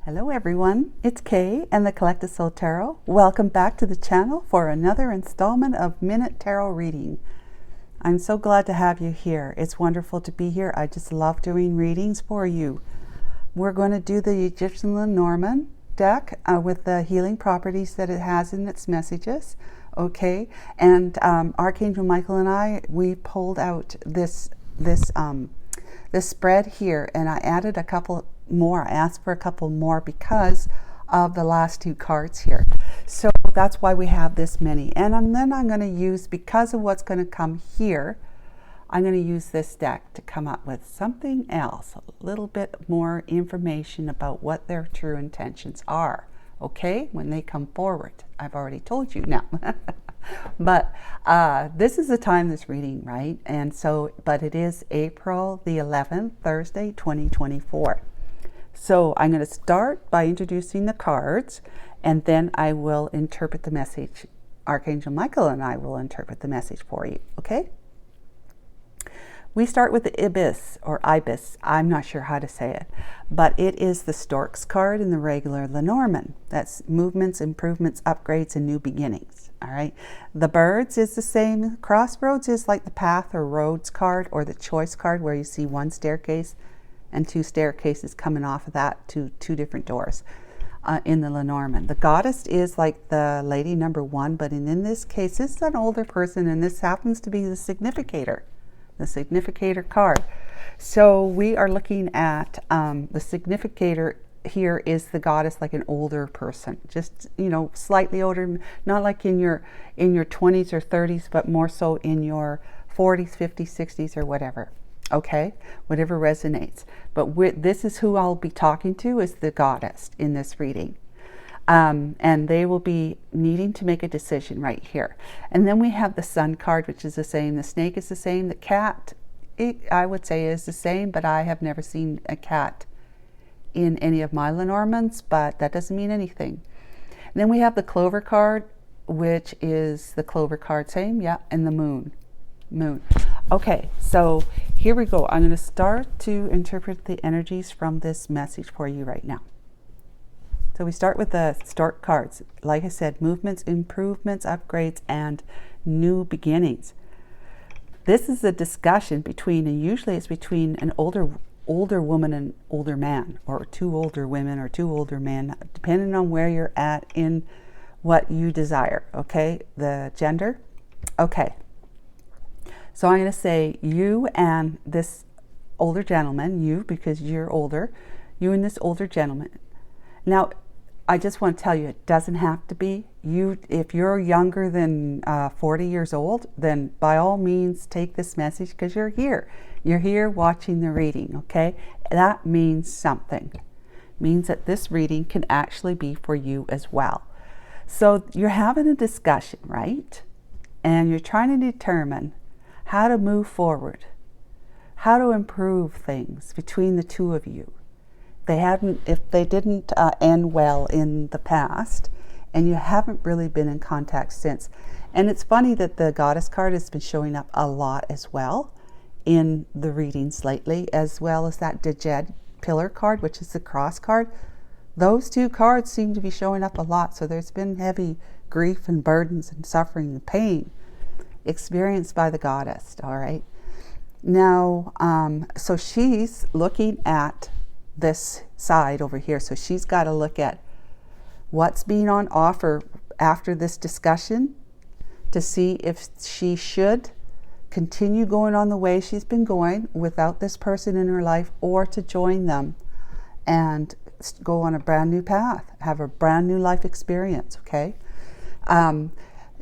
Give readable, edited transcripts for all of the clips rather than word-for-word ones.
Hello everyone, it's Kay and the Collected Soul Tarot. Welcome back to the channel for another installment of Minute Tarot Reading. I'm so glad to have you here. It's wonderful to be here. I just love doing readings for you. We're going to do the Egyptian Lenormand deck with the healing properties that it has in its messages. Okay, and Archangel Michael and I, we pulled out this spread here, and I added a couple more. I asked for a couple more because of the last two cards here. So that's why we have this many. And then I'm going to use, because of what's going to come here, I'm going to use this deck to come up with something else, a little bit more information about what their true intentions are. Okay, when they come forward. I've already told you now. But this is the time this reading, right? And so, but it is April the 11th, Thursday, 2024. So I'm going to start by introducing the cards, and then I will interpret the message. Archangel Michael and I will interpret the message for you, okay? We start with the Ibis, or Ibis. I'm not sure how to say it, but it is the Storks card in the regular Lenormand. That's movements, improvements, upgrades, and new beginnings, all right? The Birds is the same. Crossroads is like the Path or Roads card, or the Choice card, where you see one staircase and two staircases coming off of that to two different doors in the Lenormand. The Goddess is like the lady number one, but in this case, it's an older person, and this happens to be the Significator card. So we are looking at the Significator here is the Goddess, like an older person, just, you know, slightly older, not like in your 20s or 30s, but more so in your 40s, 50s, 60s, or whatever. Okay, whatever resonates. But this is who I'll be talking to, is the Goddess in this reading. And they will be needing to make a decision right here. And then we have the Sun card, which is the same. The Snake is the same. The Cat, I would say, is the same, but I have never seen a cat in any of my Lenormands, but that doesn't mean anything. And then we have the Clover card, which is the Clover card, same, yeah, and the Moon. Okay, so here we go. I'm going to start to interpret the energies from this message for you right now. So we start with the Stork cards. Like I said, movements, improvements, upgrades, and new beginnings. This is a discussion between, and usually it's between an older woman and older man, or two older women or two older men, depending on where you're at in what you desire. Okay, the gender. Okay. So I'm going to say you and this older gentleman, you because you're older, you and this older gentleman. Now, I just want to tell you, it doesn't have to be you. If you're younger than 40 years old, then by all means take this message, because you're here. You're here watching the reading, okay? That means something. It means that this reading can actually be for you as well. So you're having a discussion, right? And you're trying to determine how to move forward, how to improve things between the two of you. If they didn't end well in the past, and you haven't really been in contact since. And it's funny that the Goddess card has been showing up a lot as well in the readings lately, as well as that Djed Pillar card, which is the Cross card. Those two cards seem to be showing up a lot. So there's been heavy grief and burdens and suffering and pain experienced by the Goddess. All right, now so she's looking at this side over here, so she's got to look at what's being on offer after this discussion to see if she should continue going on the way she's been going without this person in her life, or to join them and go on a brand new path, have a brand new life experience. Okay,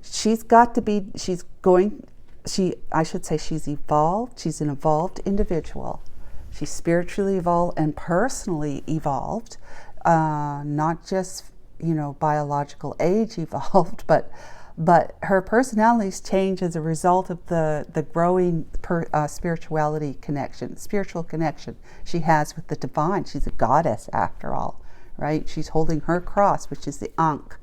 she's got to be, she's evolved. She's an evolved individual. She's spiritually evolved and personally evolved, not just, you know, biological age evolved, but her personality's changed as a result of the growing spiritual connection she has with the divine. She's a goddess after all, right? She's holding her cross, which is the Ankh.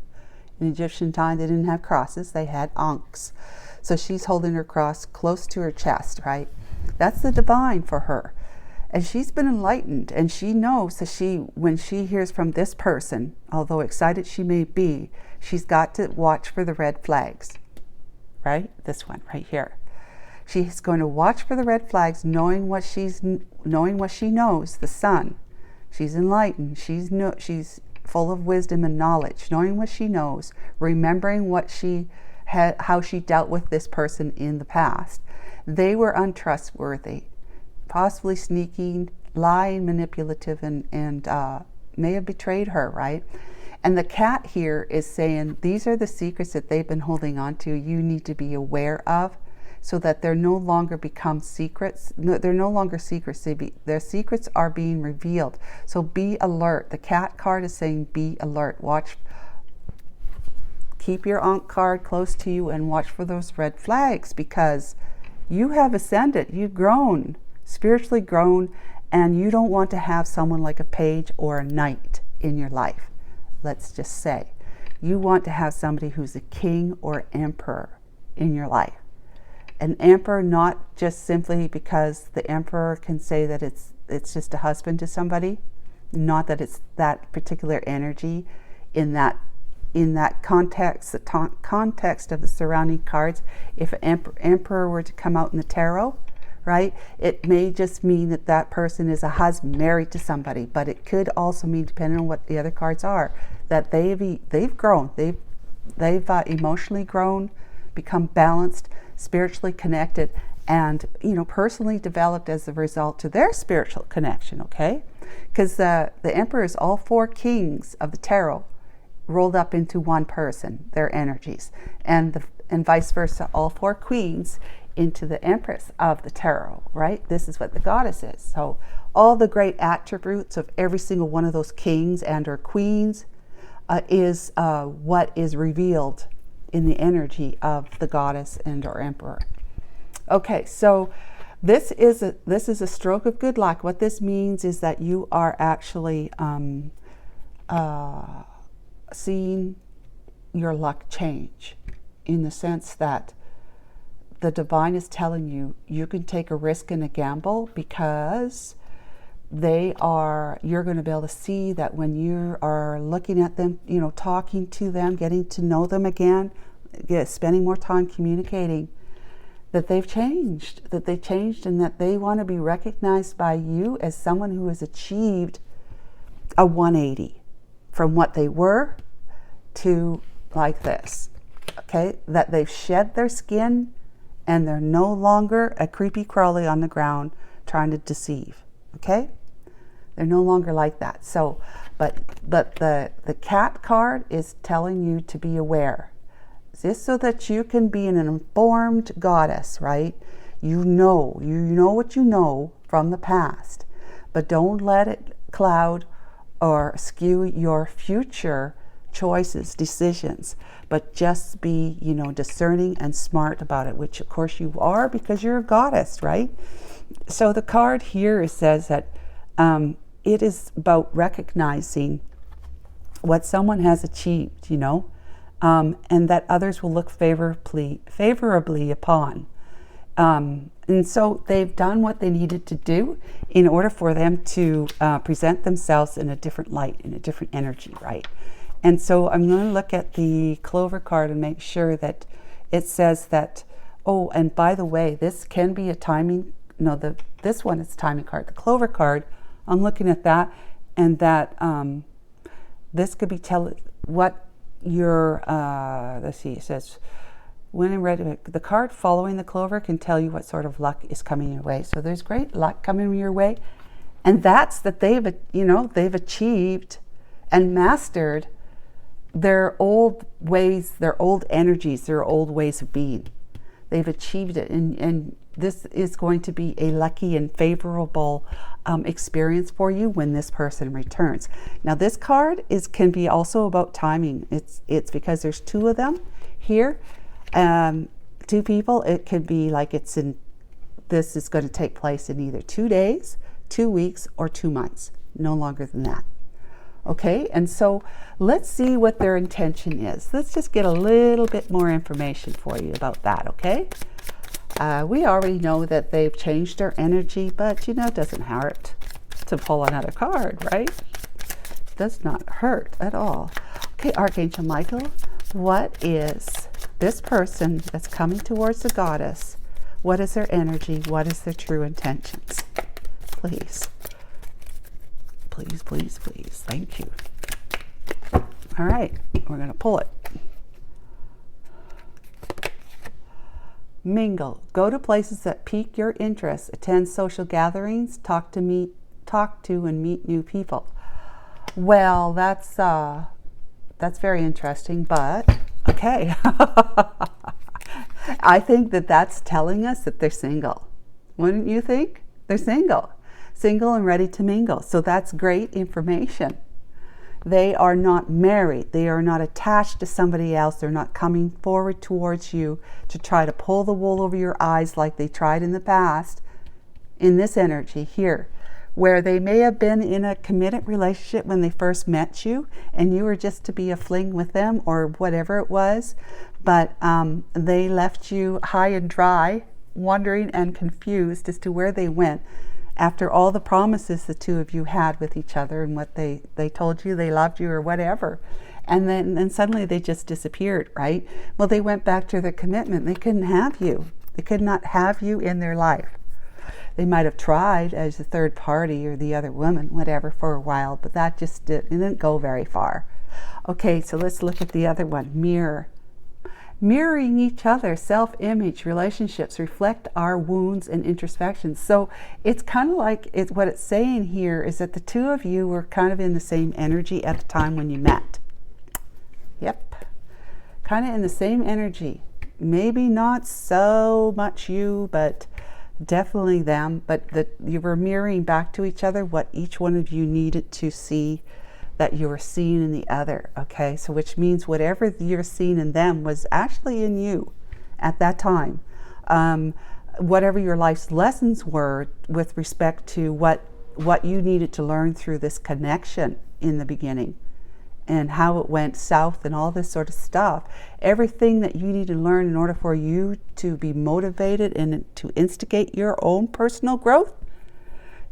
In Egyptian time, they didn't have crosses, they had Ankhs. So she's holding her cross close to her chest, right? That's the divine for her. And she's been enlightened, and she knows that when she hears from this person, although excited she may be, she's got to watch for the red flags, right? This one right here. She's going to watch for the red flags, knowing what she knows, the sun. She's enlightened. She's full of wisdom and knowledge, knowing what she knows, remembering what how she dealt with this person in the past. They were untrustworthy, possibly sneaking, lying, manipulative, and may have betrayed her, right? And the cat here is saying these are the secrets that they've been holding on to. You need to be aware of, so that they're no longer become secrets. No, they're no longer secrets. Their secrets are being revealed. So be alert. The cat card is saying be alert. Watch. Keep your Ankh card close to you and watch for those red flags, because you have ascended. You've grown, spiritually grown, and you don't want to have someone like a page or a knight in your life. Let's just say you want to have somebody who's a king or emperor in your life. An emperor, not just simply because the emperor can say that it's just a husband to somebody, not that it's that particular energy in that context, the context of the surrounding cards. If an emperor were to come out in the tarot, right, it may just mean that that person is a husband married to somebody, but it could also mean, depending on what the other cards are, that they've grown, they've emotionally grown, become balanced, spiritually connected, and personally developed as a result to their spiritual connection. Okay, because the emperor is all four kings of the tarot rolled up into one person, their energies, and vice versa, all four queens into the empress of the tarot, right? This is what the goddess is. So all the great attributes of every single one of those kings and or queens is what is revealed in the energy of the goddess and or emperor. Okay, so this is a stroke of good luck. What this means is that you are actually seeing your luck change, in the sense that the divine is telling you you can take a risk and a gamble, because you're going to be able to see that when you are looking at them, talking to them, getting to know them again, spending more time communicating, that they've changed, and that they want to be recognized by you as someone who has achieved a 180 from what they were to like this. Okay, that they've shed their skin and they're no longer a creepy crawly on the ground trying to deceive. Okay, they're no longer like that. So, but the cat card is telling you to be aware, just so that you can be an informed goddess, right? You know what you know from the past, but don't let it cloud or skew your future choices, decisions, but just be, discerning and smart about it, which of course you are, because you're a goddess, right? So the card here says that it is about recognizing what someone has achieved, and that others will look favorably upon. And so they've done what they needed to do in order for them to present themselves in a different light, in a different energy, right? And so I'm going to look at the Clover card and make sure that it says that, oh, and by the way, this can be a timing, this one is a timing card. The Clover card, I'm looking at that, and that this could be what your, let's see, it says, when in red, the card following the Clover can tell you what sort of luck is coming your way. So there's great luck coming your way, and that's that they've achieved and mastered their old ways, their old energies, their old ways of being. They've achieved it, and this is going to be a lucky and favorable experience for you when this person returns. Now this card can be also about timing. It's because there's two of them here, two people. It could be like this is going to take place in either 2 days, 2 weeks, or 2 months, no longer than that. Okay, and so let's see what their intention is. Let's just get a little bit more information for you about that, okay? We already know that they've changed their energy, but you know, it doesn't hurt to pull another card, right? Does not hurt at all. Okay, Archangel Michael, what is this person that's coming towards the goddess? What is their energy? What is their true intentions? Please. Please, please, please. Thank you. All right, we're going to pull it. Mingle. Go to places that pique your interest. Attend social gatherings. Talk to and meet new people. Well, that's very interesting, but okay. I think that that's telling us that they're single. Wouldn't you think? They're single. Single and ready to mingle. So that's great information. They are not married. They are not attached to somebody else. They're not coming forward towards you to try to pull the wool over your eyes like they tried in the past. In this energy here, where they may have been in a committed relationship when they first met you and you were just to be a fling with them or whatever it was, but they left you high and dry, wondering and confused as to where they went after all the promises the two of you had with each other and what they told you they loved you or whatever. And then suddenly they just disappeared, right? Well, they went back to their commitment. They couldn't have you. They could not have you in their life. They might have tried as a third party or the other woman, whatever, for a while, but that just didn't go very far. Okay, so let's look at the other one, mirror. Mirroring each other, self-image, relationships reflect our wounds and introspections. So it's kind of like what it's saying here is that the two of you were kind of in the same energy at the time when you met. Yep, kind of in the same energy. Maybe not so much you, but definitely them. But you were mirroring back to each other what each one of you needed to see that you were seeing in the other, okay? So which means whatever you're seeing in them was actually in you at that time. Whatever your life's lessons were with respect to what you needed to learn through this connection in the beginning and how it went south and all this sort of stuff. Everything that you need to learn in order for you to be motivated and to instigate your own personal growth,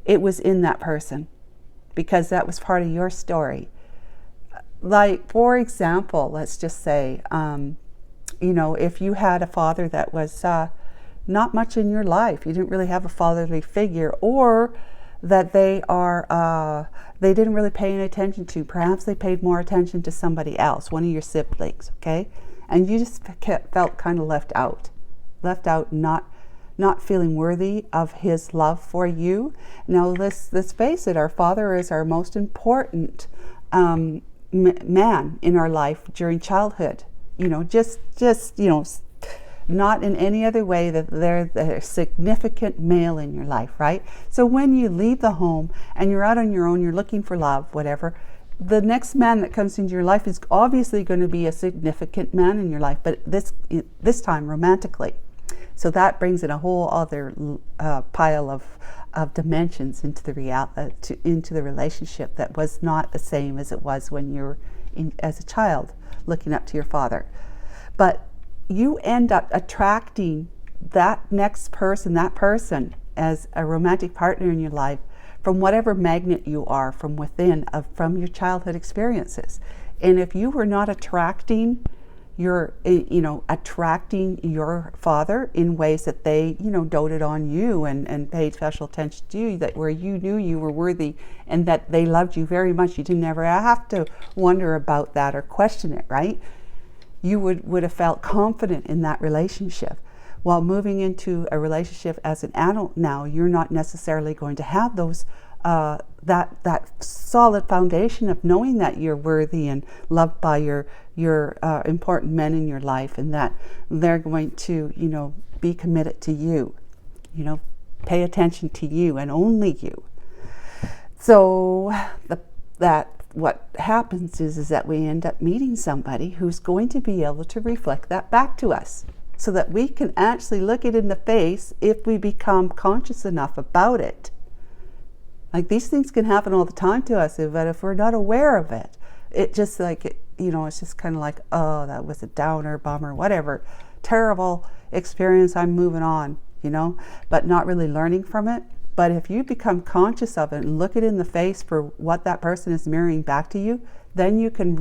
it was in that person, because that was part of your story. Like, for example, let's just say, you know, if you had a father that was not much in your life, you didn't really have a fatherly figure, or that they didn't really pay any attention to, perhaps they paid more attention to somebody else, one of your siblings, okay? And you just felt kind of left out, not feeling worthy of his love for you. Now, let's face it, our father is our most important man in our life during childhood. You know, just you know, not in any other way that they're the significant male in your life, right? So when you leave the home and you're out on your own, you're looking for love, whatever, the next man that comes into your life is obviously going to be a significant man in your life, but this time romantically. So that brings in a whole other pile of dimensions into the relationship that was not the same as it was when you were as a child looking up to your father. But you end up attracting that next person, that person, as a romantic partner in your life from whatever magnet you are from within, from your childhood experiences. And if you were not attracting your father in ways that they, you know, doted on you and paid special attention to you, that where you knew you were worthy and that they loved you very much, you didn't ever have to wonder about that or question it, right? You would have felt confident in that relationship. While moving into a relationship as an adult now, you're not necessarily going to have those that solid foundation of knowing that you're worthy and loved by your important men in your life, and that they're going to, you know, be committed to you, you know, pay attention to you and only you. So what happens is that we end up meeting somebody who's going to be able to reflect that back to us, so that we can actually look it in the face if we become conscious enough about it. Like, these things can happen all the time to us, but if we're not aware of it, it just like, you know, it's just kind of like, oh, that was a downer, bummer, whatever, terrible experience, I'm moving on, you know, but not really learning from it. But if you become conscious of it and look it in the face for what that person is mirroring back to you, then you can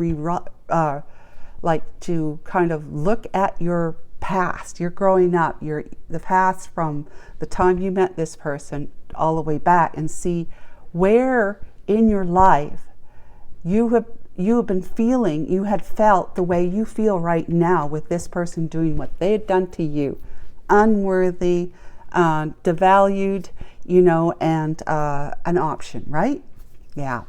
like to kind of look at your past, your growing up, the past from the time you met this person all the way back, and see where in your life you have been feeling, you had felt the way you feel right now with this person doing what they had done to you. Unworthy, devalued, you know, and an option, right? Yeah.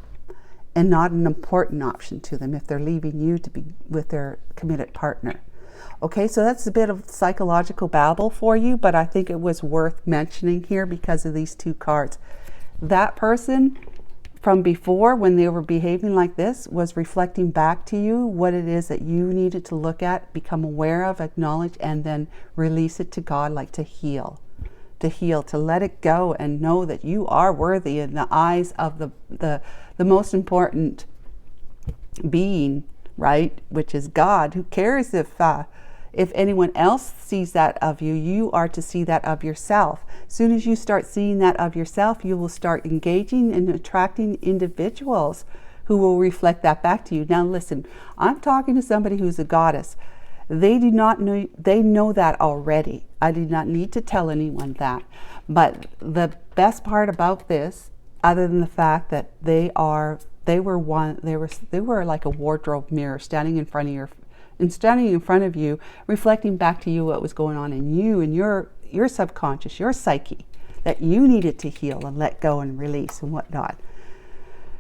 And not an important option to them if they're leaving you to be with their committed partner. Okay, so that's a bit of psychological babble for you, but I think it was worth mentioning here because of these two cards. That person from before, when they were behaving like this, was reflecting back to you what it is that you needed to look at, become aware of, acknowledge, and then release it to God, like to heal, to let it go and know that you are worthy in the eyes of the most important being, right? Which is God. Who cares if anyone else sees that of you? You are to see that of yourself. As soon as you start seeing that of yourself, you will start engaging and attracting individuals who will reflect that back to you. Now listen, I'm talking to somebody who's a goddess. They do not know, they know that already. I do not need to tell anyone that. But the best part about this, other than the fact that they were like a wardrobe mirror standing in front of you, reflecting back to you what was going on in you and your subconscious, your psyche, that you needed to heal and let go and release and whatnot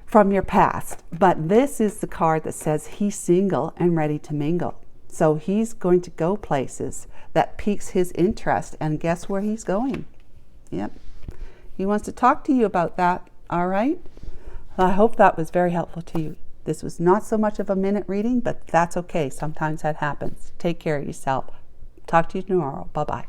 from your past. But this is the card that says he's single and ready to mingle. So he's going to go places that piques his interest, and guess where he's going? Yep. He wants to talk to you about that, all right? I hope that was very helpful to you. This was not so much of a minute reading, but that's okay. Sometimes that happens. Take care of yourself. Talk to you tomorrow. Bye-bye.